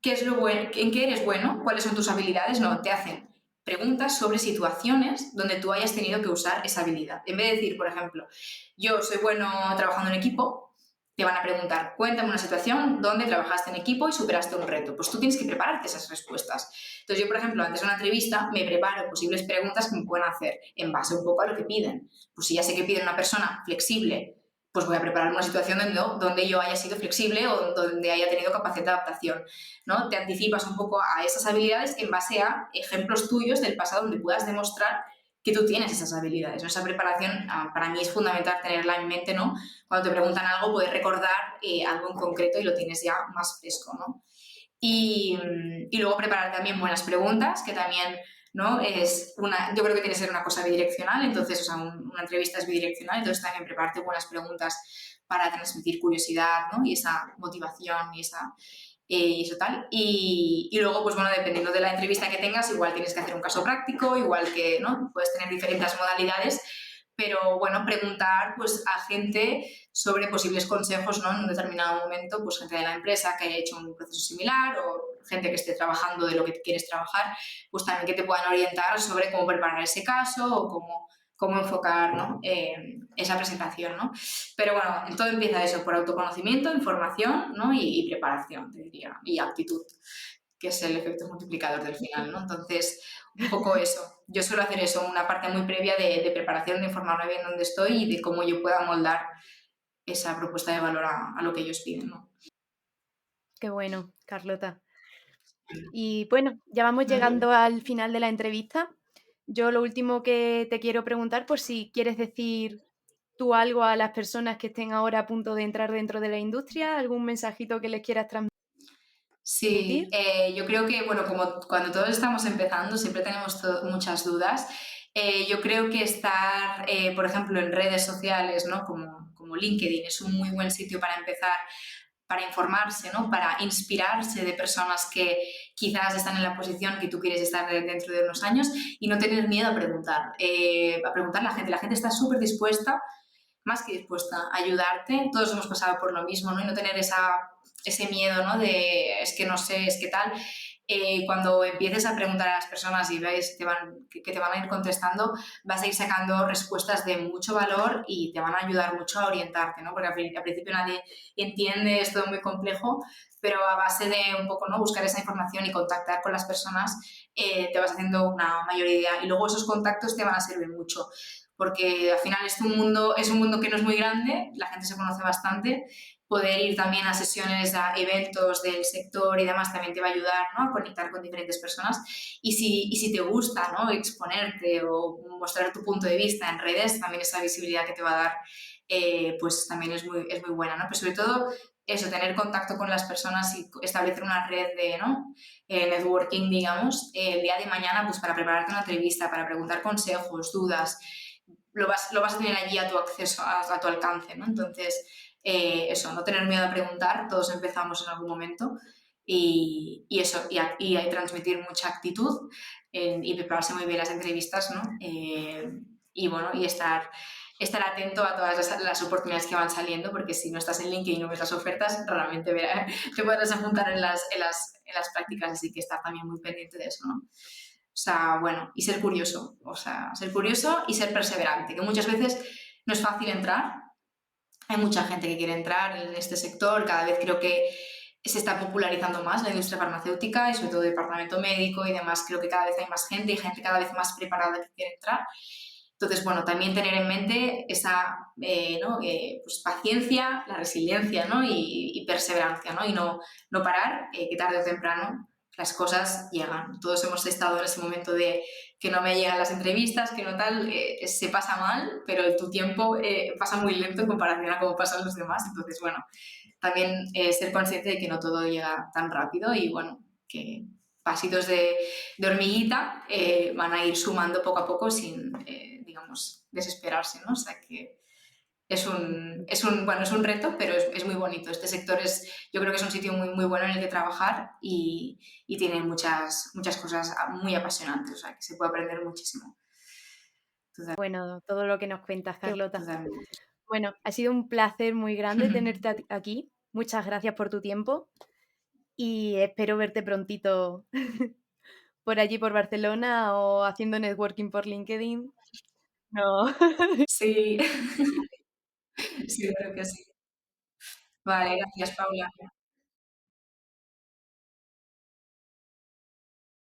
qué es lo bueno, en qué eres bueno, cuáles son tus habilidades, no, te hacen preguntas sobre situaciones donde tú hayas tenido que usar esa habilidad. En vez de decir, por ejemplo, yo soy bueno trabajando en equipo, te van a preguntar, cuéntame una situación donde trabajaste en equipo y superaste un reto. Pues tú tienes que prepararte esas respuestas. Entonces yo, por ejemplo, antes de una entrevista me preparo posibles preguntas que me pueden hacer en base un poco a lo que piden. Pues si ya sé que piden una persona flexible, pues voy a preparar una situación donde yo haya sido flexible o donde haya tenido capacidad de adaptación, ¿no? Te anticipas un poco a esas habilidades en base a ejemplos tuyos del pasado donde puedas demostrar que tú tienes esas habilidades. Esa preparación para mí es fundamental tenerla en mente, ¿no? Cuando te preguntan algo, puedes recordar algo en concreto y lo tienes ya más fresco, ¿no? Y luego preparar también buenas preguntas, que también, ¿no? Yo creo que tiene que ser una cosa bidireccional, entonces, o sea, una entrevista es bidireccional, entonces también prepararte buenas preguntas para transmitir curiosidad, ¿no? Y esa motivación y eso tal. Y luego, pues bueno, dependiendo de la entrevista que tengas, igual tienes que hacer un caso práctico, igual que, ¿no? Puedes tener diferentes modalidades, pero bueno, preguntar pues a gente sobre posibles consejos, ¿no? En un determinado momento, pues gente de la empresa que haya hecho un proceso similar o gente que esté trabajando de lo que quieres trabajar, pues también que te puedan orientar sobre cómo preparar ese caso o cómo enfocar, ¿no? Esa presentación, ¿no? Pero bueno, todo empieza eso, por autoconocimiento, información, ¿no? Y preparación, te diría, y actitud, que es el efecto multiplicador del final, ¿no? Entonces, un poco eso. Yo suelo hacer eso, una parte muy previa de preparación, de informarme bien dónde estoy y de cómo yo pueda moldar esa propuesta de valor a lo que ellos piden, ¿no? Qué bueno, Carlota. Y bueno, ya vamos Ujú. llegando al final de la entrevista. Yo lo último que te quiero preguntar, por si quieres decir tú algo a las personas que estén ahora a punto de entrar dentro de la industria, algún mensajito que les quieras Sí, transmitir. yo creo que, bueno, como cuando todos estamos empezando, siempre tenemos muchas dudas. Yo creo que estar, por ejemplo, en redes sociales, ¿no? Como LinkedIn, es un muy buen sitio para empezar, para informarse, ¿no? Para inspirarse de personas que quizás están en la posición que tú quieres estar dentro de unos años y no tener miedo a preguntar a la gente. La gente está súper dispuesta, más que dispuesta a ayudarte. Todos hemos pasado por lo mismo, ¿no? Y no tener ese miedo, ¿no? De es que no sé, es que tal. Cuando empieces a preguntar a las personas y ves que te van a ir contestando, vas a ir sacando respuestas de mucho valor y te van a ayudar mucho a orientarte, ¿no? Porque al principio nadie entiende, es todo muy complejo, pero a base de un poco, ¿no? Buscar esa información y contactar con las personas, te vas haciendo una mayor idea y luego esos contactos te van a servir mucho porque al final es un mundo que no es muy grande, la gente se conoce bastante, poder ir también a sesiones, a eventos del sector y demás también te va a ayudar, ¿no? A conectar con diferentes personas y si te gusta, ¿no? Exponerte o mostrar tu punto de vista en redes, también esa visibilidad que te va a dar, pues también es muy buena, ¿no? Pero sobre todo eso, tener contacto con las personas y establecer una red de, ¿no? Networking, digamos, el día de mañana, pues para prepararte una entrevista, para preguntar consejos, dudas, lo vas a tener allí a tu acceso, a tu alcance, ¿no? Entonces, eso, no tener miedo a preguntar, todos empezamos en algún momento y eso, y transmitir mucha actitud y prepararse muy bien las entrevistas, ¿no? Y bueno, y estar atento a todas las oportunidades que van saliendo, porque si no estás en LinkedIn y no ves las ofertas, raramente te podrás apuntar en las prácticas, así que estar también muy pendiente de eso, ¿no? O sea, bueno, y ser curioso, o sea, ser curioso y ser perseverante, que muchas veces no es fácil entrar. Hay mucha gente que quiere entrar en este sector, cada vez creo que se está popularizando más la industria farmacéutica y sobre todo el departamento médico y demás, creo que cada vez hay más gente y gente cada vez más preparada que quiere entrar. Entonces, bueno, también tener en mente esa ¿no? Pues paciencia, la resiliencia, ¿no? Y perseverancia, ¿no? Y no parar, que tarde o temprano las cosas llegan. Todos hemos estado en ese momento de que no me llegan las entrevistas, que no tal, se pasa mal, pero tu tiempo pasa muy lento en comparación a cómo pasan los demás. Entonces, bueno, también ser consciente de que no todo llega tan rápido y, bueno, que pasitos de hormiguita van a ir sumando poco a poco sin, digamos, desesperarse, ¿no? O sea que bueno, es un reto, pero es muy bonito. Este sector yo creo que es un sitio muy, muy bueno en el que trabajar y tiene muchas cosas muy apasionantes, o sea que se puede aprender muchísimo. Bueno, todo lo que nos cuentas, Carlota. Totalmente. Bueno, ha sido un placer muy grande tenerte aquí. Muchas gracias por tu tiempo y espero verte prontito por allí por Barcelona o haciendo networking por LinkedIn. No. Sí, sí, creo que sí. Vale, gracias, Paula.